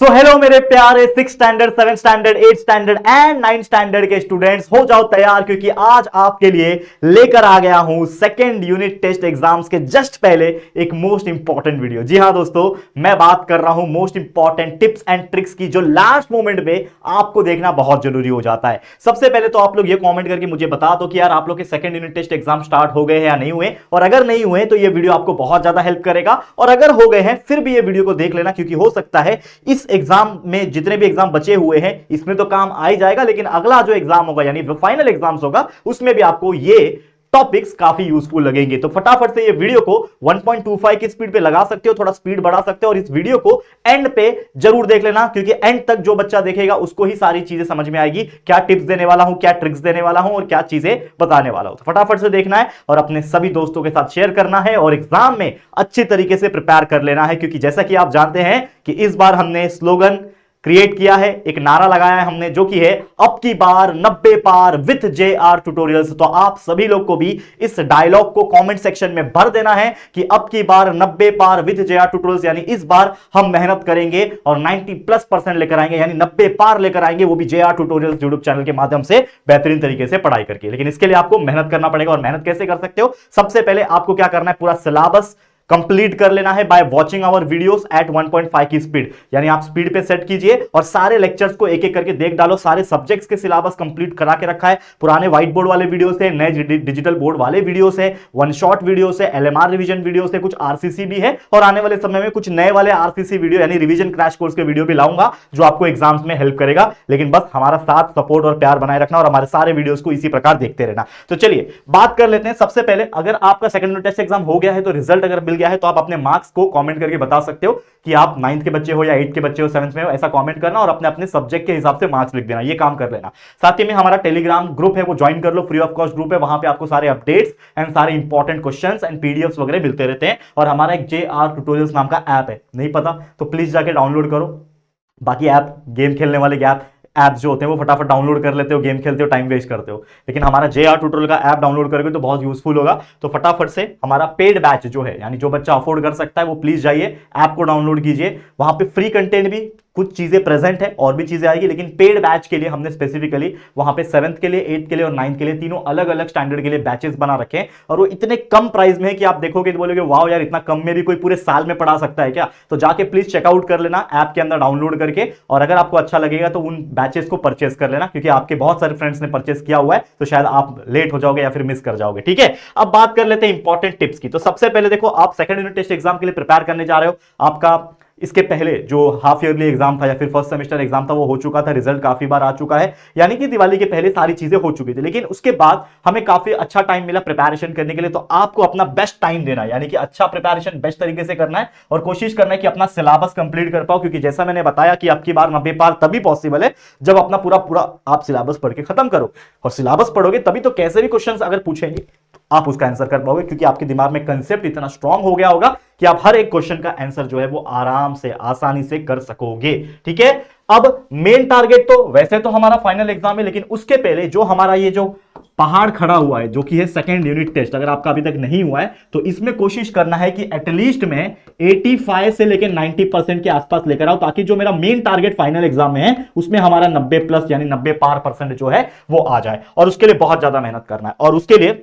Hello मेरे प्यारे 6 standard 7 standard 8 standard and 9 standard के स्टूडेंट्स, हो जाओ तैयार क्योंकि आज आपके लिए लेकर आ गया हूं सेकंड यूनिट टेस्ट एग्जाम्स के जस्ट पहले एक मोस्ट इंपॉर्टेंट वीडियो। जी हां दोस्तों, मैं बात कर रहा हूं most important tips and tricks की, जो लास्ट मोमेंट में आपको देखना बहुत जरूरी हो जाता है। सबसे पहले तो आप लोग ये कॉमेंट करके मुझे बता दो कि यार आप लोग के second unit test exam start हो गए हैं या नहीं हुए, और अगर नहीं हुए तो ये वीडियो आपको बहुत ज्यादा हेल्प करेगा, और अगर हो गए हैं फिर भी ये वीडियो को देख लेना, क्योंकि हो सकता है इस एग्जाम में जितने भी एग्जाम बचे हुए हैं इसमें तो काम आ ही जाएगा, लेकिन अगला जो एग्जाम होगा यानी फाइनल एग्जाम्स होगा उसमें भी आपको ये टॉपिक्स काफी यूजफुल लगेंगे। तो फटाफट से ये वीडियो को 1.25 की स्पीड पे लगा सकते हो, थोड़ा स्पीड बढ़ा सकते हो, और इस वीडियो को एंड पे जरूर देख लेना, क्योंकि एंड तक जो बच्चा देखेगा उसको ही सारी चीजें समझ में आएगी, क्या टिप्स देने वाला हूं, क्या ट्रिक्स देने वाला हूं और क्या चीजें बताने वाला हूं। तो फटाफट से देखना है और अपने सभी दोस्तों के साथ शेयर करना है, और एग्जाम में अच्छी तरीके से प्रिपेयर कर लेना है, क्योंकि जैसा कि आप जानते हैं कि इस बार हमने स्लोगन क्रिएट किया है, एक नारा लगाया है हमने, जो कि है अब की बार 90 पार विथ जेआर ट्यूटोरियल्स। तो आप सभी लोग को भी इस डायलॉग को कमेंट सेक्शन में भर देना है कि अब की बार 90 पार विथ जेआर ट्यूटोरियल्स, यानी इस बार हम मेहनत करेंगे और 90+% लेकर आएंगे, यानी 90 पार लेकर आएंगे, वो भी जेआर ट्यूटोरियल्स यूट्यूब चैनल के माध्यम से बेहतरीन तरीके से पढ़ाई करके। लेकिन इसके लिए आपको मेहनत करना पड़ेगा, और मेहनत कैसे कर सकते हो? सबसे पहले आपको क्या करना है, पूरा सिलेबस कंप्लीट कर लेना है by watching our videos at 1.5 की स्पीड, यानी आप स्पीड पे सेट कीजिए और सारे लेक्चर्स को एक एक करके देख डालो। सारे सब्जेक्ट्स के सिलेबस कंप्लीट करा के रखा है, पुराने व्हाइट बोर्ड वाले वीडियोस है, नए डिजिटल बोर्ड वाले वीडियोस है, वन शॉट वीडियोस है, एलएमआर रिवीजन वीडियोस है, कुछ आरसीसी भी है, और आने वाले समय में कुछ नए वाले आरसीसी वीडियो यानी रिवीजन क्रैश कोर्स के वीडियो भी लाऊंगा, जो आपको एग्जाम्स में हेल्प करेगा। लेकिन बस हमारा साथ, सपोर्ट और प्यार बनाए रखना, और हमारे सारे वीडियोस को इसी प्रकार देखते रहना। तो चलिए बात कर लेते हैं। सबसे पहले, अगर आपका सेकंड यूनिट टेस्ट एग्जाम हो गया है, तो रिजल्ट अगर मिल गया है, तो आप अपने मार्क्स को कमेंट करके बता सकते हो कि आप 9th के बच्चे हो या 8th के बच्चे हो, 7th में हो, ऐसा कमेंट करना और अपने अपने सब्जेक्ट के हिसाब से मार्क्स लिख देना, ये काम कर लेना। साथ ही में हमारा टेलीग्राम ग्रुप है, वो ज्वाइन कर लो, फ्री ऑफ कॉस्ट ग्रुप है, वहां पे आपको सारे अपडेट्स एंड सारे इंपॉर्टेंट क्वेश्चंस एंड पीडीएफ्स वगैरह मिलते रहते हैं। और हमारा एक जेआर ट्यूटोरियल्स नाम का ऐप है, नहीं पता तो प्लीज जाके डाउनलोड करो। बाकी ऐप, गेम खेलने वाले ऐप्स जो होते हैं वो फटाफट डाउनलोड कर लेते हो, गेम खेलते हो, टाइम वेस्ट करते हो, लेकिन हमारा जेआर ट्यूटोरियल का ऐप डाउनलोड करोगे तो बहुत यूजफुल होगा। तो फटाफट से हमारा पेड बैच जो है, यानी जो बच्चा अफोर्ड कर सकता है, वो प्लीज जाइए ऐप को डाउनलोड कीजिए। वहां पे फ्री कंटेंट भी कुछ चीजें प्रेजेंट है, और भी चीजें आएगी, लेकिन पेड बैच के लिए हमने स्पेसिफिकली वहां पे 7th के लिए, 8th के लिए और 9th के लिए तीनों अलग अलग स्टैंडर्ड के लिए बैचेस बना रखे हैं, और वो इतने कम प्राइस में है कि आप देखोगे तो बोलोगे वाओ यार, इतना कम में भी कोई पूरे साल में पढ़ा सकता है क्या? तो जाके प्लीज चेकआउट कर लेना ऐप के अंदर डाउनलोड करके, और अगर आपको अच्छा लगेगा तो उन बैचेस को परचेस कर लेना, क्योंकि आपके बहुत सारे फ्रेंड्स ने परचेस किया हुआ है, तो शायद आप लेट हो जाओगे या फिर मिस कर जाओगे। ठीक है, अब बात कर लेते हैं इंपॉर्टेंट टिप्स की। तो सबसे पहले देखो, आप सेकंड यूनिट टेस्ट एग्जाम के लिए प्रिपेयर करने जा रहे हो, आपका इसके पहले जो हाफ ईयरली एग्जाम था या फिर फर्स्ट सेमेस्टर एग्जाम था वो हो चुका था, रिजल्ट काफी बार आ चुका है, यानी कि दिवाली के पहले सारी चीजें हो चुकी थी। लेकिन उसके बाद हमें काफी अच्छा टाइम मिला प्रिपरेशन करने के लिए, तो आपको अपना बेस्ट टाइम देना है, यानी कि अच्छा प्रिपरेशन बेस्ट तरीके से करना है, और कोशिश करना है कि अपना सिलेबस कंप्लीट कर पाओ, क्योंकि जैसा मैंने बताया कि आपकी बार 90 पार तभी पॉसिबल है जब अपना पूरा पूरा आप सिलेबस पढ़ के खत्म करो, और सिलेबस पढ़ोगे तभी तो कैसे भी क्वेश्चन अगर पूछेंगे आप उसका आंसर कर पाओगे, क्योंकि आपके दिमाग में कंसेप्ट इतना स्ट्रांग हो गया होगा कि आप हर एक क्वेश्चन का आंसर जो है वो आराम से, आसानी से कर सकोगे। ठीक है, अब मेन टारगेट तो वैसे तो हमारा फाइनल एग्जाम है, लेकिन उसके पहले जो हमारा ये जो पहाड़ खड़ा हुआ है, जो कि है सेकंड यूनिट टेस्ट, अगर आपका अभी तक नहीं हुआ है तो इसमें कोशिश करना है कि एटलीस्ट में 85 से लेकर 90% के आसपास लेकर आओ, ताकि जो मेरा मेन टारगेट फाइनल एग्जाम में है उसमें हमारा 90+ यानी 90 पार परसेंट जो है वो आ जाए। और उसके लिए बहुत ज्यादा मेहनत करना है, और उसके लिए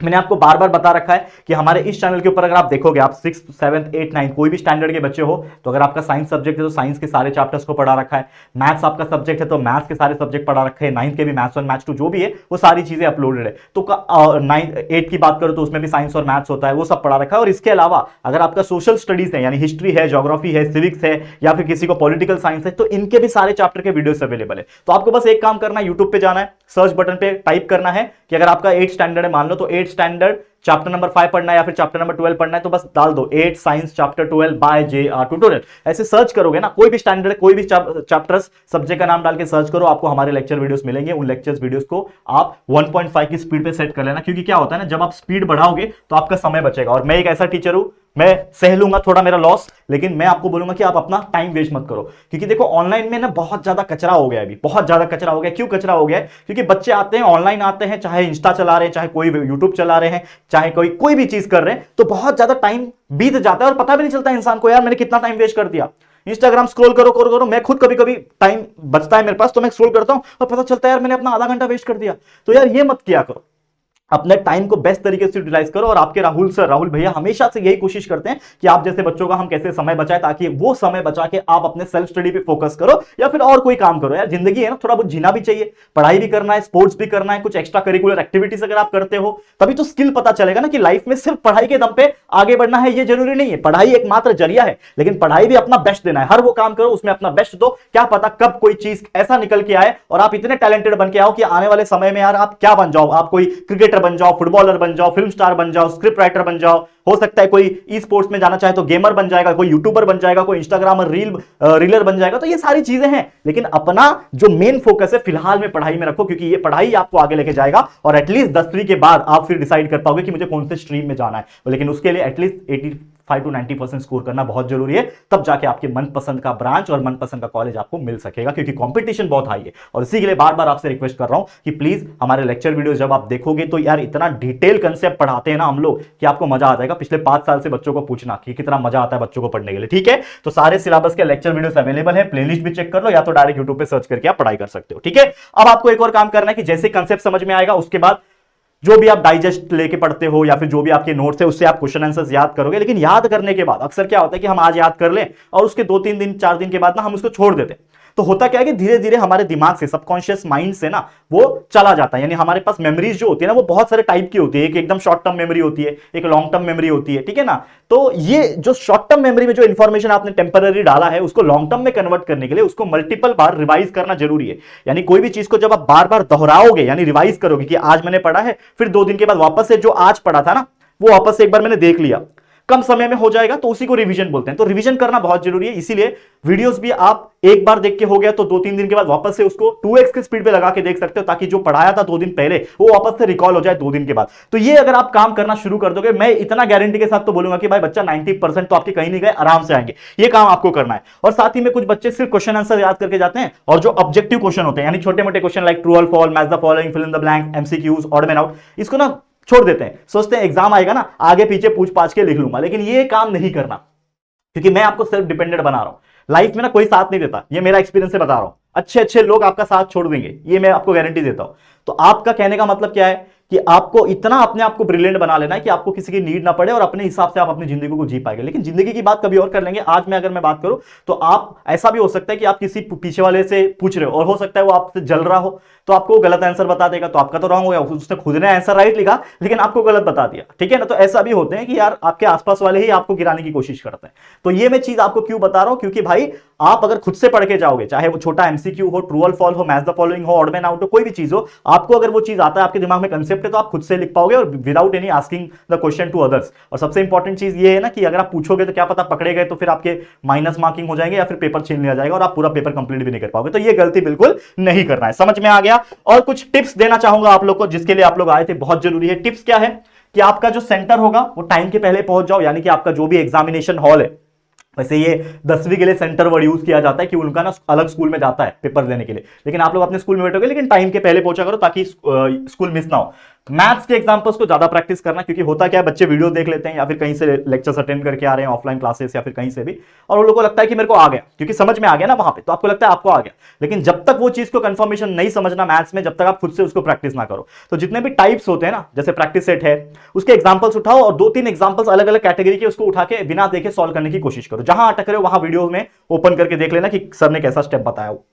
मैंने आपको बार बार बता रखा है कि हमारे इस चैनल के ऊपर अगर आप देखोगे, आप 6th 7th 8th 9th कोई भी स्टैंडर्ड के बच्चे हो, तो अगर आपका साइंस सब्जेक्ट है तो साइंस के सारे चैप्टर्स को पढ़ा रखा है, मैथ्स आपका सब्जेक्ट है तो मैथ्स के सारे सब्जेक्ट पढ़ा रखे हैं, 9th के भी मैथ्स 1 मैथ्स 2 जो भी है वो सारी चीजें अपलोडेड है। तो 8th की बात करो तो उसमें भी साइंस और मैथ्स होता है, वो सब पढ़ा रखा है। और इसके अलावा अगर आपका सोशल स्टडीज है, यानी हिस्ट्री है, ज्योग्राफी है, सिविक्स है, या फिर किसी को पॉलिटिकल साइंस है, तो इनके भी सारे चैप्टर के वीडियोस अवेलेबल है। तो आपको बस एक काम करना है, यूट्यूब पे जाना है, सर्च बटन पे टाइप करना है कि अगर आपका 8th स्टैंडर्ड है, मान लो, तो 8th स्टैंडर्ड चैप्टर नंबर 5 पढ़ना है या फिर चैप्टर नंबर 12 पढ़ना है, तो बस डाल दो 8 science chapter 12 by JR tutorial. ऐसे सर्च करोगे ना, कोई भी स्टैंडर्ड, कोई भी चैप्टर्स सब्जेक्ट का नाम डाल के सर्च करो, आपको हमारे लेक्चर वीडियोस मिलेंगे। उन लेक्चर्स वीडियोस को आप 1.5 की स्पीड पे सेट कर लेना, क्योंकि क्या होता है ना, जब आप स्पीड बढ़ाओगे तो आपका समय बचेगा। और मैं एक ऐसा टीचर हूं, मैं सह लूंगा थोड़ा मेरा लॉस, लेकिन मैं आपको बोलूंगा कि आप अपना टाइम वेस्ट मत करो, क्योंकि देखो ऑनलाइन में ना बहुत ज्यादा कचरा हो गया है, अभी बहुत ज्यादा कचरा हो गया। क्यों कचरा हो गया है? क्योंकि बच्चे आते हैं, ऑनलाइन आते हैं, चाहे इंस्टा चला रहे हैं, चाहे कोई यूट्यूब चला रहे हैं, चाहे कोई भी चीज कर रहे हैं, तो बहुत ज्यादा टाइम बीत जाता है और पता भी नहीं चलता इंसान को, यार मैंने कितना टाइम वेस्ट कर दिया। इंस्टाग्राम स्क्रॉल करो करो करो, मैं खुद कभी कभी टाइम बचता है मेरे पास तो मैं स्क्रॉल करता हूं और पता चलता है यार मैंने अपना आधा घंटा वेस्ट कर दिया। तो यार ये मत किया करो, अपने टाइम को बेस्ट तरीके से यूटिलाइज करो। और आपके राहुल भैया हमेशा से यही कोशिश करते हैं कि आप जैसे बच्चों का हम कैसे समय बचाएं, ताकि वो समय बचा के आप अपने सेल्फ स्टडी पे फोकस करो या फिर और कोई काम करो। यार जिंदगी है ना, थोड़ा बहुत जीना भी चाहिए, पढ़ाई भी करना है, स्पोर्ट्स भी करना है, कुछ एक्स्ट्रा करिकुलर एक्टिविटीज अगर आप करते हो तभी तो स्किल पता चलेगा ना कि लाइफ में सिर्फ पढ़ाई के दम पे आगे बढ़ना है ये जरूरी नहीं है। पढ़ाई एक मात्र जरिया है, लेकिन पढ़ाई भी अपना बेस्ट देना है। हर वो काम करो उसमें अपना बेस्ट दो, क्या पता कब कोई चीज ऐसा निकल के आए और आप इतने टैलेंटेड बन के आओ कि आने वाले समय में यार आप क्या बन जाओ, आप कोई क्रिकेटर बन जाओ, फुटबॉलर बन जाओ, फिल्म स्टार बन जाओ, स्क्रिप्ट राइटर बन जाओ, हो सकता है कोई ई स्पोर्ट्स में जाना चाहे तो गेमर बन जाएगा, कोई यूट्यूबर बन जाएगा, कोई इंस्टाग्रामर रीलर बन जाएगा। तो ये सारी चीजें हैं, लेकिन अपना जो मेन फोकस है फिलहाल में पढ़ाई में रखो, क्योंकि ये पढ़ाई आपको आगे लेके जाएगा और एटलीस्ट 10वीं के बाद आप फिर डिसाइड कर पाओगे कि मुझे कौन से स्ट्रीम में जाना है। लेकिन उसके लिए एटलीस्ट 85 to 90% स्कोर करना बहुत जरूरी है, तब जाके आपके मनपसंद का ब्रांच और मनपसंद का कॉलेज आपको मिल सकेगा, क्योंकि कंपटीशन बहुत हाई है। और इसी के लिए बार बार आपसे रिक्वेस्ट कर रहा हूं कि प्लीज हमारे लेक्चर वीडियो जब आप देखोगे तो यार इतना डिटेल कंसेप्ट पढ़ाते हैं ना हम लोग कि आपको मजा आ जाएगा। पिछले 5 साल से बच्चों को पूछना कि कितना मजा आता है बच्चों को पढ़ने के लिए, ठीक है। तो सारे सिलेबस के लेक्चर वीडियोस अवेलेबल है, प्लेलिस्ट भी चेक कर लो या तो डायरेक्ट यूट्यूब पे सर्च करके आप पढ़ाई कर सकते हो, ठीक है। अब आपको एक और काम करना है कि जैसे कंसेप्ट समझ में आएगा उसके बाद जो भी आप डाइजेस्ट लेके पढ़ते हो या फिर जो भी आपके नोट्स है उससे आप क्वेश्चन आंसर्स याद करोगे। लेकिन याद करने के बाद अक्सर क्या होता है कि हम आज याद कर लें और उसके 2-3 दिन 4 दिन के बाद ना हम उसको छोड़ देते हैं। तो होता क्या है कि धीरे धीरे हमारे दिमाग से, सबकॉन्शियस माइंड से ना वो चला जाता है। यानी हमारे पास मेमोरीज जो होती है ना वो बहुत सारे टाइप की होती है। एक एकदम शॉर्ट टर्म मेमोरी होती है, एक लॉन्ग टर्म मेमोरी होती है, ठीक है ना। तो ये जो शॉर्ट टर्म मेमोरी में जो इंफॉर्मेशन आपने टेम्पररी डाला है उसको लॉन्ग टर्म में कन्वर्ट करने के लिए उसको मल्टीपल बार रिवाइज करना जरूरी है। यानी कोई भी चीज को जब आप बार बार दोहराओगे यानी रिवाइज करोगे कि आज मैंने पढ़ा है, फिर 2 दिन के बाद वापस से जो आज पढ़ा था ना वो वापस से एक बार मैंने देख लिया, कम समय में हो जाएगा, तो उसी को रिवीजन बोलते हैं। तो रिवीजन करना बहुत जरूरी है, इसीलिए वीडियोस भी आप एक बार देख के हो गया तो 2-3 दिन के बाद वापस से उसको 2x की स्पीड पे लगा के देख सकते हो, ताकि जो पढ़ाया था 2 दिन पहले वो वापस से रिकॉल हो जाए 2 दिन के बाद। तो ये अगर आप काम करना शुरू कर दोगे, मैं इतना गारंटी के साथ तो बोलूंगा कि भाई बच्चा 90% तो आपके कहीं नहीं गए, आराम से आएंगे। ये काम आपको करना है। और साथ ही में कुछ बच्चे सिर्फ क्वेश्चन आंसर याद करके जाते हैं और जो ऑब्जेक्टिव क्वेश्चन होते हैं यानी छोटे मोटे क्वेश्चन लाइक ट्रू और false, match the following, fill in the blank, MCQs, odd man out, इसको ना छोड़ देते हैं। सोचते हैं एग्जाम आएगा ना आगे पीछे पूछ पाछ के लिख लूंगा, लेकिन ये काम नहीं करना, क्योंकि मैं आपको सेल्फ डिपेंडेंट बना रहा हूं। लाइफ में ना कोई साथ नहीं देता, ये मेरा एक्सपीरियंस से बता रहा हूं। अच्छे अच्छे लोग आपका साथ छोड़ देंगे, ये मैं आपको गारंटी देता हूं। तो आपका कहने का मतलब क्या है कि आपको इतना अपने आप को ब्रिलियंट बना लेना है कि आपको किसी की नीड ना पड़े और अपने हिसाब से आप अपनी जिंदगी को जी पाएंगे। लेकिन जिंदगी की बात कभी और कर लेंगे। आज मैं अगर मैं बात करूं तो आप ऐसा भी हो सकता है कि आप किसी पीछे वाले से पूछ रहे हो और हो सकता है वो आपसे जल रहा हो, तो आपको गलत आंसर बता देगा, तो आपका तो रॉन्ग हो गया। उसने खुद ने आंसर राइट लिखा लेकिन आपको गलत बता दिया, ठीक है ना। तो ऐसा भी होते हैं कि यार आपके आसपास वाले ही आपको गिराने की कोशिश करते हैं। तो ये मैं चीज आपको क्यों बता रहा हूं, क्योंकि भाई आप अगर खुद से पढ़ के जाओगे, चाहे वो छोटा एमसीक्यू हो, ट्रू और फॉल्स हो, मैच द फॉलोइंग हो, ऑड मैन आउट हो, कोई भी चीज हो, आपको अगर वो चीज आता है, आपके दिमाग में कंसेप्ट है, तो आप खुद से लिख पाओगे और without any asking the question to others. और सबसे इंपॉर्टेंट चीज ये है ना कि अगर आप पूछोगे तो क्या पता पकड़े गए तो फिर आपके माइनस मार्किंग हो जाएंगे या फिर पेपर छीन लिया जाएगा और आप पूरा पेपर कंप्लीट भी नहीं कर पाओगे। तो ये गलती बिल्कुल नहीं करना है। समझ में आ गया। और कुछ टिप्स देना चाहूंगा आप लोग को जिसके लिए आप लोग आए थे, बहुत जरूरी है। टिप्स क्या है कि आपका जो सेंटर होगा वो टाइम के पहले पहुंच जाओ, यानी कि आपका जो भी एग्जामिनेशन हॉल है, वैसे ये 10वीं के लिए सेंटर वर्ड यूज किया जाता है कि उनका ना अलग स्कूल में जाता है पेपर देने के लिए, लेकिन आप लोग अपने स्कूल में बैठोगे, लेकिन टाइम के पहले पहुंचा करो ताकि स्कूल मिस ना हो। मैथ्स के एग्जांपल्स को ज्यादा प्रैक्टिस करना, क्योंकि होता क्या है बच्चे वीडियो देख लेते हैं या फिर कहीं से लेक्चर्स अटेंड करके आ रहे हैं, ऑफलाइन क्लासेस या फिर कहीं से भी, और उन लोगों को लगता है कि मेरे को आ गया, क्योंकि समझ में आ गया ना वहां पे, तो आपको लगता है आपको आ गया। लेकिन जब तक वो चीज को कंफर्मेशन नहीं समझना मैथ्स में, जब तक आप खुद से उसको प्रैक्टिस ना करो, तो जितने भी टाइप्स होते हैं ना, जैसे प्रैक्टिस सेट है, उसके एग्जांपल्स उठाओ और 2-3 एग्जांपल्स अलग अलग कैटेगरी के उसको उठा के बिना देखे सॉल्व करने की कोशिश करो। जहां अटक रहे हो वहां वीडियो में ओपन करके देख लेना कि सर ने कैसा स्टेप बताया हो।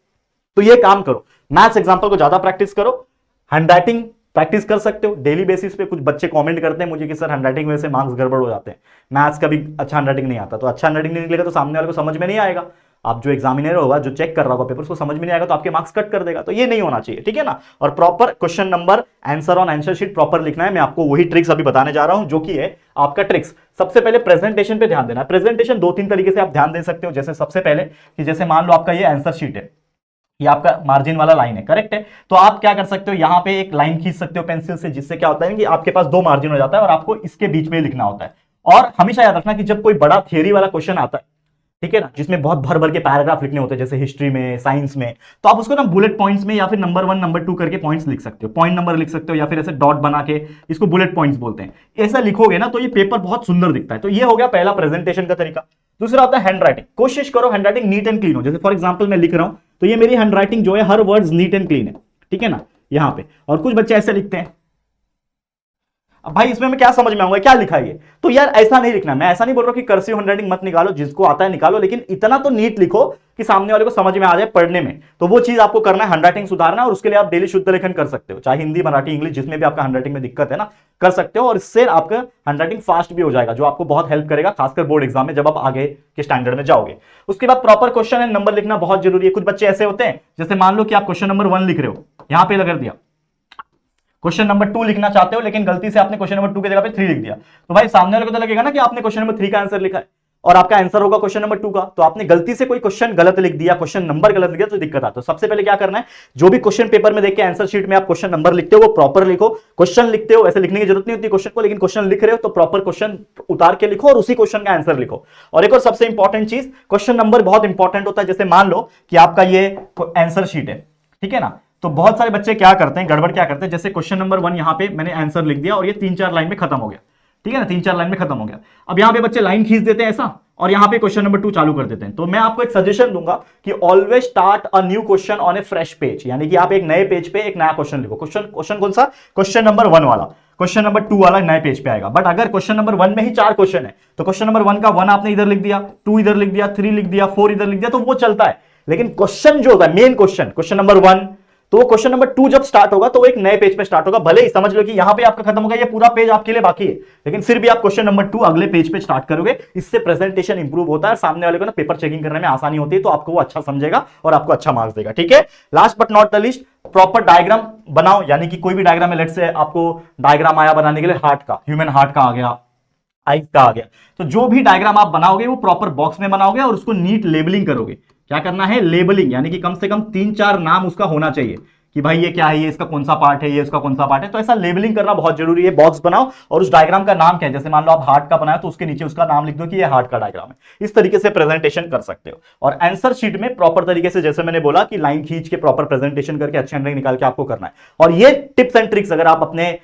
तो ये काम करो, मैथ्स एग्जांपल को ज्यादा प्रैक्टिस करो। हैंडराइटिंग प्रैक्टिस कर सकते हो डेली बेसिस पे। कुछ बच्चे कमेंट करते हैं मुझे कि सर हैंडराइटिंग में से मार्क्स गड़बड़ हो जाते हैं, मैथ्स का भी अच्छा हैंडराइटिंग नहीं आता। तो अच्छा हैंडराइटिंग नहीं निकलेगा तो सामने वाले को समझ में नहीं आएगा, आप जो एग्जामिनर होगा, जो चेक कर रहा होगा पेपर, उसको समझ में नहीं आएगा तो आपके मार्क्स कट कर देगा। तो ये नहीं होना चाहिए, ठीक है ना। और proper question number, answer on answer sheet proper लिखना है। मैं आपको वही ट्रिक्स अभी बताने जा रहा हूं, जो कि है आपका ट्रिक्स। सबसे पहले प्रेजेंटेशन पे ध्यान देना है। प्रेजेंटेशन 2-3 तरीके से आप ध्यान दे सकते हो। जैसे सबसे पहले कि जैसे मान लो आपका ये आंसर शीट है, ये आपका मार्जिन वाला लाइन है, करेक्ट है। तो आप क्या कर सकते हो, यहां पे एक लाइन खींच सकते हो पेंसिल से, जिससे क्या होता है कि आपके पास 2 मार्जिन हो जाता है और आपको इसके बीच में लिखना होता है। और हमेशा याद रखना कि जब कोई बड़ा थियरी वाला क्वेश्चन आता है ठीक है ना, जिसमें बहुत भर भर के पैराग्राफ लिखने होते हैं जैसे हिस्ट्री में, साइंस में, तो आप उसको ना बुलेट पॉइंट्स में या फिर नंबर 1 नंबर 2 करके पॉइंट्स लिख सकते हो, पॉइंट नंबर लिख सकते हो, या फिर ऐसे डॉट बना के, इसको बुलेट पॉइंट्स बोलते हैं। ऐसा लिखोगे ना तो ये पेपर बहुत सुंदर दिखता है। तो ये हो गया पहला प्रेजेंटेशन का तरीका। दूसरा होता है हैंड राइटिंग। कोशिश करो hand writing neat and clean हो। जैसे फॉर एग्जाम्पल मैं लिख रहा हूं तो ये मेरी हैंड राइटिंग जो है हर वर्ड नीट एंड क्लीन है, ठीक है ना, यहां पे। और कुछ बच्चे ऐसे लिखते हैं, अब भाई इसमें मैं क्या समझ में आऊंगा क्या लिखा है ये, तो यार ऐसा नहीं लिखना। मैं ऐसा नहीं बोल रहा कि कर्सिव हैंडराइटिंग मत निकालो, जिसको आता है निकालो, लेकिन इतना तो नीट लिखो कि सामने वाले को समझ में आ जाए पढ़ने में। तो वो चीज आपको करना है, हैंडराइटिंग सुधारना, और उसके लिए आप डेली शुद्ध लेखन कर सकते हो, चाहे हिंदी, मराठी, इंग्लिश, जिसमें भी आपका हैंडराइटिंग में दिक्कत है ना, कर सकते हो। और इससे आपका हैंडराइटिंग फास्ट भी हो जाएगा, जो आपको बहुत हेल्प करेगा, खासकर बोर्ड एग्जाम में जब आप आगे के स्टैंडर्ड में जाओगे। उसके बाद प्रॉपर क्वेश्चन एंड नंबर लिखना बहुत जरूरी है। कुछ बच्चे ऐसे होते हैं, जैसे मान लो कि आप क्वेश्चन नंबर 1 लिख रहे हो, यहां पे लगा दिया, क्वेश्चन नंबर 2 लिखना चाहते हो, लेकिन गलती से आपने क्वेश्चन नंबर 2 की जगह पे 3 लिख दिया, तो भाई सामने वाले को तो लगेगा ना कि आपने क्वेश्चन नंबर 3 का आंसर लिखा है और आपका आंसर होगा क्वेश्चन नंबर 2 का। तो आपने गलती से कोई क्वेश्चन गलत लिख दिया, क्वेश्चन नंबर गलत लिख दिया, तो दिक्कत आता है। सबसे पहले क्या करना है, जो भी क्वेश्चन पेपर में देख के आंसर शीट में आप क्वेश्चन नंबर लिखते हो वो प्रॉपर लिखो। क्वेश्चन लिखते हो, ऐसे लिखने की जरूरत नहीं होती क्वेश्चन को, लेकिन क्वेश्चन लिख रहे हो तो प्रॉपर क्वेश्चन उतार के लिखो और उसी क्वेश्चन का आंसर लिखो। और एक और सबसे इंपॉर्टेंट चीज, क्वेश्चन नंबर बहुत इंपॉर्टेंट होता है। जैसे मान लो कि आपका ये आंसर शीट है, ठीक है ना, तो बहुत सारे बच्चे क्या करते हैं, गड़बड़ क्या करते हैं, जैसे क्वेश्चन नंबर 1 यहां पे मैंने आंसर लिख दिया और ये 3-4 लाइन में खत्म हो गया, ठीक है ना, 3-4 लाइन में खत्म हो गया। अब यहां पे बच्चे लाइन खींच देते हैं ऐसा, और यहां पे क्वेश्चन नंबर 2 चालू कर देते हैं। तो मैं आपको एक सजेशन दूंगा कि always start a new question on A fresh page, यानी कि आप एक नए पेज पे एक नया क्वेश्चन लिखो। क्वेश्चन कौन सा, क्वेश्चन नंबर 1 वाला, क्वेश्चन नंबर 2 वाला नए पेज पे आएगा। बट अगर क्वेश्चन नंबर 1 में ही 4 क्वेश्चन है, तो क्वेश्चन नंबर 1 का 1 आपने इधर लिख दिया, 2 इधर लिख दिया, 3 लिख दिया, 4 इधर लिख दिया, तो वो चलता है। लेकिन क्वेश्चन जो होता है मेन क्वेश्चन, क्वेश्चन नंबर 1, तो वो क्वेश्चन नंबर 2 जब स्टार्ट होगा तो वो एक नए पेज पे स्टार्ट होगा। भले ही समझ लो कि यहां पे आपका खत्म हो गया, ये पूरा पेज आपके लिए बाकी है, लेकिन फिर भी आप क्वेश्चन नंबर 2 अगले पेज पे स्टार्ट करोगे। इससे प्रेजेंटेशन इंप्रूव होता है, सामने वाले को ना पेपर चेकिंग करने में आसानी होती है, तो आपको वो अच्छा समझेगा और आपको अच्छा मार्क्स देगा। ठीक है, last but not the least, proper diagram बनाओ, यानी कि कोई भी डायग्राम है, लेट्स से आपको डायग्राम आया बनाने के लिए हार्ट का, ह्यूमन हार्ट का आ गया, आइज का आ गया, तो जो भी डायग्राम आप बनाओगे वो प्रॉपर बॉक्स में बनाओगे और उसको नीट लेबलिंग करोगे। क्या करना है, लेबलिंग, यानी कि कम से कम 3-4 नाम उसका होना चाहिए कि भाई ये क्या है, ये इसका कौन सा पार्ट है, ये इसका कौन सा पार्ट है। तो ऐसा लेबलिंग करना बहुत जरूरी है। बॉक्स बनाओ और उस डायग्राम का नाम क्या है, जैसे मान लो आप हार्ट का बनाए तो उसके नीचे उसका नाम लिख दो कि ये हार्ट का डायग्राम है। इस तरीके से प्रेजेंटेशन कर सकते हो। और आंसर शीट में प्रॉपर तरीके से, जैसे मैंने बोला कि लाइन खींच के प्रॉपर प्रेजेंटेशन करके अच्छे हैंडराइटिंग निकाल के आपको करना है। और ये टिप्स एंड ट्रिक्स अगर आप अपने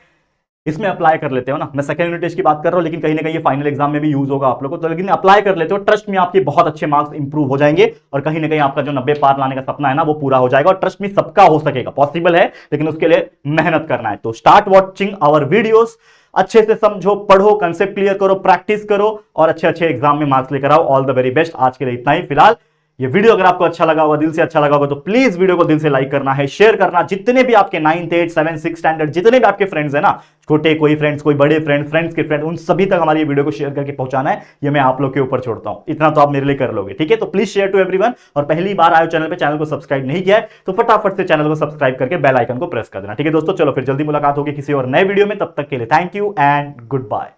इसमें अप्लाई कर लेते हो ना, मैं सेकंड यूनिट टेस्ट की बात कर रहा हूं, लेकिन कहीं ना कहीं ये फाइनल एग्जाम में भी यूज होगा आप लोगों को, तो लेकिन अप्लाई कर लेते हो, ट्रस्ट में आपके बहुत अच्छे मार्क्स इंप्रूव हो जाएंगे और कहीं ना कहीं आपका जो 90 पार लाने का सपना है ना वो पूरा हो जाएगा। और ट्रस्ट में सबका हो सकेगा, पॉसिबल है, लेकिन उसके लिए मेहनत करना है। तो स्टार्ट वॉचिंग आवर वीडियोस, अच्छे से समझो, पढ़ो, कंसेप्ट क्लियर करो, प्रैक्टिस करो और अच्छे अच्छे एग्जाम में मार्क्स लेकर आओ। All the very best. आज के लिए इतना ही। फिलहाल ये वीडियो अगर आपको अच्छा लगा होगा, दिल से अच्छा लगा होगा, तो प्लीज वीडियो को दिल से लाइक करना है, शेयर करना। जितने भी आपके 9th 8th 7th 6th standard जितने भी आपके फ्रेंड्स हैं ना, छोटे कोई फ्रेंड्स, कोई बड़े फ्रेंड्स के फ्रेंड, उन सभी तक हमारी वीडियो को शेयर करके पहुंचाना है। ये मैं आप लोग के ऊपर छोड़ता हूं, इतना तो आप मेरे लिए कर लोगे। ठीक है, तो प्लीज शेयर टू एवरीवन। और पहली बार आए चैनल पे, चैनल को सब्सक्राइब नहीं किया है तो फटाफट से चैनल को सब्सक्राइब करके बेल आइकन को प्रेस कर देना। ठीक है दोस्तों, चलो फिर जल्दी मुलाकात होगी किसी और नए वीडियो में। तब तक के लिए thank you and good bye.